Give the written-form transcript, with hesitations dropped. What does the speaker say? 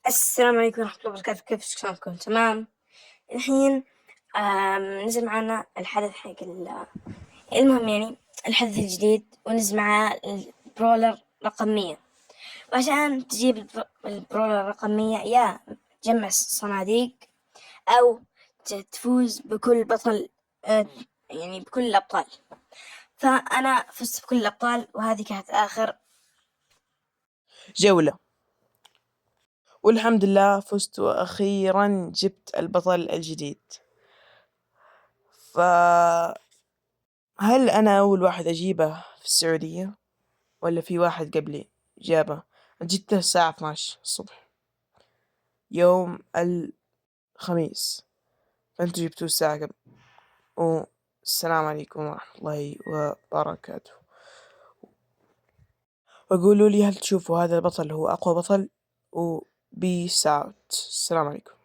السلام عليكم ورحمة الله وبركاته، كيف شلونكم؟ تمام. الحين نزل معنا الحدث حق المهم يعني الحدث الجديد، ونزل معاه البرولر رقم 100. وعشان تجيب البرولر رقم 100 يا تجمع صناديق أو تفوز بكل بطل، يعني بكل الأبطال. فأنا فزت بكل الأبطال، وهذه كانت آخر جولة، والحمد لله فزت وأخيرا جبت البطل الجديد. فهل أنا أول واحد أجيبه في السعودية ولا في واحد قبلي جابه؟ جبته الساعة 12 الصبح يوم الخميس، فأنتوا جبتوه الساعة قبل. والسلام عليكم ورحمة الله وبركاته. وقولوا لي هل تشوفوا هذا البطل هو أقوى بطل؟ وبيس اوت. السلام عليكم.